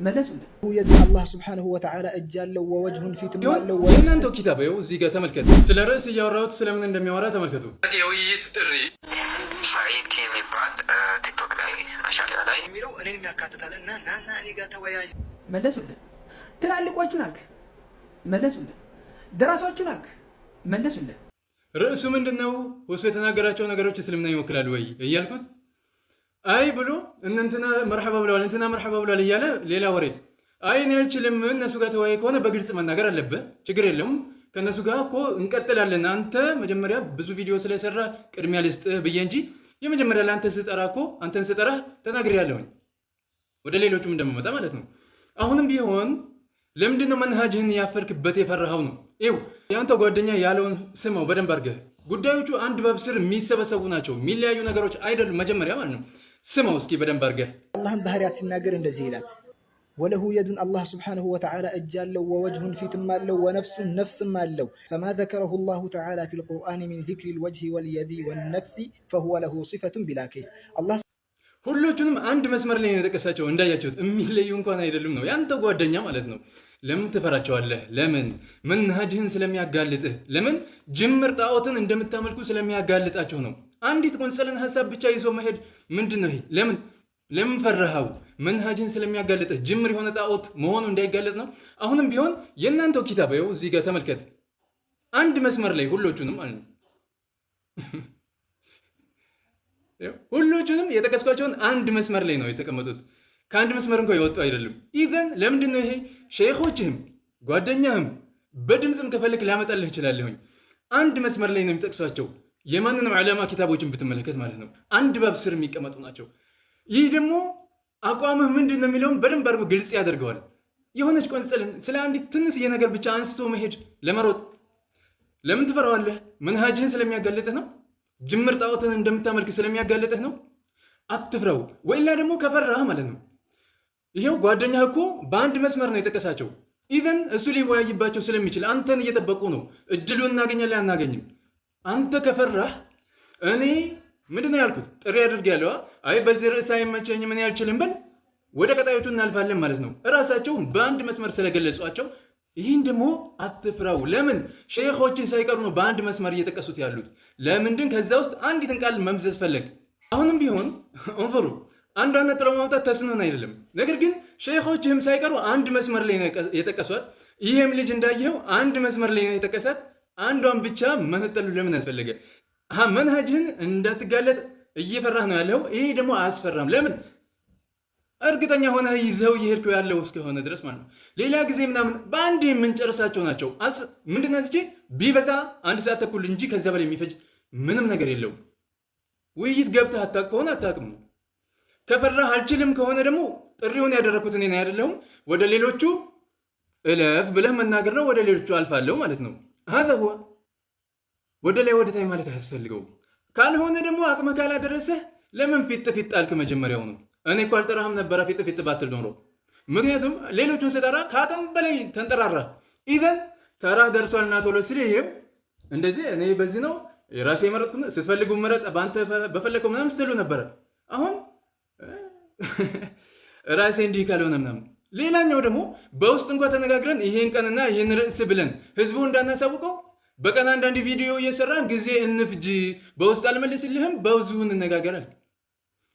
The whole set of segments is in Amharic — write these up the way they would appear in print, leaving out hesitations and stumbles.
መለሱልን። የዱ አላህ ስብሓነሁ ወተዓላ እጅ አለው ወወጅሁን ፊትም አለው። የእናንተው ኪታብ ይኸው እዚህ ጋር ተመልከቱ። ስለ ርዕስ እያወራሁት ስለምን እንደሚያወራ ተመልከቱ። የውይይት ጥሪ ሰዒድ የሚባል ቲክቶክ ላይ ማሻአላ ላይ የሚለው እኔን ያካትታል እና ናና እኔ ጋር ተወያይ። መለሱልን። ትላልቆቹን አልክ መለሱልን። ደራሶቹን አልክ መለሱልን። ርዕሱ ምንድነው? ወሱ የተናገራቸው ነገሮች እስልምና ይወክላሉ ወይ እያልኩት አይ ብሎ እንትና መርሐባ ብለዋል እንትና መርሐባ ብለዋል እያለ ሌላ ወሬ አይ እኔ አልችልም። እነሱ ጋር ተወያይ ከሆነ በግልጽ መናገር አለበት። ችግር የለውም ከነሱ ጋር እኮ እንቀጥላለን። አንተ መጀመሪያ ብዙ ቪዲዮ ስለሰራ ቅድሚያ ልስጥህ ብዬ እንጂ የመጀመሪያ ለአንተ ስጠራ እኮ አንተን ስጠራ ተናግሬያለሁኝ። ወደ ሌሎቹም እንደምመጣ ማለት ነው። አሁንም ቢሆን ለምንድነው መንሃጅህን ያፈርክበት የፈራኸው ነው? ይኸው የአንተ ጓደኛ ያለውን ስማው በደንብ አድርገህ። ጉዳዮቹ አንድ ባብ ስር የሚሰበሰቡ ናቸው፣ የሚለያዩ ነገሮች አይደሉም። መጀመሪያ ማለት ነው ስማው እስኪ በደንብ አድርገህ። አላህን ባህሪያት ሲናገር እንደዚህ ይላል፣ ወለሁ የዱን አላህ ስብሓነሁ ወተዓላ እጅ አለው ወወጅሁን ፊትም አለው ወነፍሱን ነፍስም አለው። ፈማ ዘከረሁ ላሁ ተዓላ ፊል ቁርአን ሚን ዚክሪል ወጅሂ ወልየዲ ወነፍሲ ፈሁወ ለሁ ሲፈቱን ቢላ ከይፍ። ሁሎቹንም አንድ መስመር ላይ ነው የጠቀሳቸው። እንዳያችሁት የሚለዩ እንኳን አይደሉም ነው ያንተ ጓደኛ ማለት ነው። ለምን ትፈራቸዋለህ? ለምን? መንሃጅህን ስለሚያጋልጥህ። ለምን? ጅምር ጣዖትን እንደምታመልኩ ስለሚያጋልጣቸው ነው። አንዲት ቆንጸልን ሀሳብ ብቻ ይዞ መሄድ ምንድን ነው? ለምን ፈራሃው? መንሃጅህን ስለሚያጋልጥህ ጅምር የሆነ ጣዖት መሆኑ እንዳይጋለጥ ነው። አሁንም ቢሆን የእናንተው ኪታብ ይኸው እዚህ ጋር ተመልከት። አንድ መስመር ላይ ሁሎቹንም ማለት ነው ሁሎቹንም የጠቀስኳቸውን አንድ መስመር ላይ ነው የተቀመጡት። ከአንድ መስመር እንኳ የወጡ አይደለም። ኢዘን ለምንድን ነው ይሄ? ሼኾችህም ጓደኛህም በድምፅም ከፈለክ ላመጣልህ እችላለሁኝ። አንድ መስመር ላይ ነው የሚጠቅሷቸው። የማንንም ዓላማ ኪታቦችን ብትመለከት ማለት ነው አንድ ባብ ስር የሚቀመጡ ናቸው። ይህ ደግሞ አቋምህ ምንድን ነው የሚለውን በደንብ አድርጎ ግልጽ ያደርገዋል። የሆነች ቆንጽልን ስለ አንዲት ትንሽዬ ነገር ብቻ አንስቶ መሄድ ለመሮጥ ለምን ትፈራዋለህ? መንሃጅህን ስለሚያጋልጥህ ነው። ጅምር ጣዖትን እንደምታመልክ ስለሚያጋልጥህ ነው። አትፍረው። ወይላ ደግሞ ከፈራህ ማለት ነው ይሄው ጓደኛህ እኮ በአንድ መስመር ነው የጠቀሳቸው። ኢዘን እሱ ሊወያይባቸው ስለሚችል አንተን እየጠበቁ ነው። እድሉን እናገኛለን አናገኝም። አንተ ከፈራህ እኔ ምንድን ነው ያልኩት? ጥሪ አድርጌያለሁ። አይ በዚህ ርዕስ አይመቸኝም እኔ አልችልም በል፣ ወደ ቀጣዮቹ እናልፋለን ማለት ነው። እራሳቸው በአንድ መስመር ስለገለጿቸው ይህን ደግሞ አትፍራው። ለምን? ሼኾችን ሳይቀሩ ነው በአንድ መስመር እየጠቀሱት ያሉት። ለምንድን ከዛ ውስጥ አንዲትን ቃል መምዘዝ ፈለግ? አሁንም ቢሆን እንፍሩ። አንዷን ነጥለው ማውጣት ተስኖን አይደለም። ነገር ግን ሼኾችህም ሳይቀሩ አንድ መስመር ላይ ነው የጠቀሷት። ይህም ልጅ እንዳየኸው አንድ መስመር ላይ ነው የጠቀሳት። አንዷን ብቻ መነጠሉ ለምን አስፈለገ? መንሃጅህን እንዳትጋለጥ እየፈራህ ነው ያለው። ይሄ ደግሞ አያስፈራም። ለምን? እርግጠኛ ሆነ ይዘው እየሄድኩ ያለው እስከሆነ ድረስ ማለት ነው። ሌላ ጊዜ ምናምን በአንድ የምንጨርሳቸው ናቸው። ምንድነት ቢበዛ 1 ሰዓት ተኩል እንጂ ከዛ በላይ የሚፈጅ ምንም ነገር የለውም። ውይይት ገብተህ አታውቅ ከሆነ አታውቅም ነው። ከፈራህ አልችልም ከሆነ ደግሞ ጥሪውን ያደረኩት እኔ አይደለሁም። ወደ ሌሎቹ እለፍ ብለህ መናገር ነው። ወደ ሌሎቹ አልፋለሁ ማለት ነው። هذا هو። ወደ ላይ ወደ ታይ ማለት አያስፈልገውም። ካልሆነ ደግሞ አቅመ ካላደረሰህ ለምን ፊት ጣልክ? መጀመሪያው ነው እኔ እኮ አልጠራህም ነበረ ፊት ባትል ኖሮ። ምክንያቱም ሌሎቹን ስጠራ ከአቅም በላይ ተንጠራራ። ኢዘን ተራህ ደርሷልና ቶሎ ስል ይሄም እንደዚህ እኔ በዚህ ነው የራሴ የመረጥኩ ስትፈልጉ መረጥ በአንተ በፈለከው ምናምን ስትሉ ነበረ። አሁን ራሴ እንዲህ ካልሆነ ምናምን። ሌላኛው ደግሞ በውስጥ እንኳን ተነጋግረን ይሄን ቀንና ይሄን ርዕስ ብለን ህዝቡ እንዳናሳውቀው በቀን አንዳንድ ቪዲዮ እየሰራን ጊዜ እንፍጅ፣ በውስጥ አልመልስልህም በውዙ እንነጋገራል።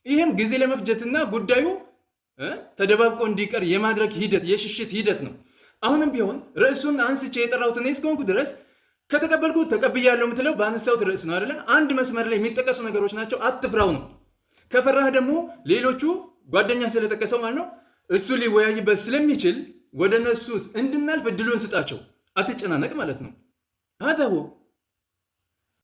ይህም ጊዜ ለመፍጀትና ጉዳዩ ተደባብቆ እንዲቀር የማድረግ ሂደት የሽሽት ሂደት ነው። አሁንም ቢሆን ርዕሱን አንስቼ የጠራሁት እኔ እስከሆንኩ ድረስ ከተቀበልኩ ተቀብያለሁ የምትለው በአነሳሁት ርዕስ ነው አይደለ? አንድ መስመር ላይ የሚጠቀሱ ነገሮች ናቸው። አትፍራው ነው። ከፈራህ ደግሞ ሌሎቹ ጓደኛ ስለጠቀሰው ማለት ነው እሱ ሊወያይበት ስለሚችል ወደ እነሱ እንድናልፍ እድሉን ስጣቸው። አትጨናነቅ ማለት ነው። አዳው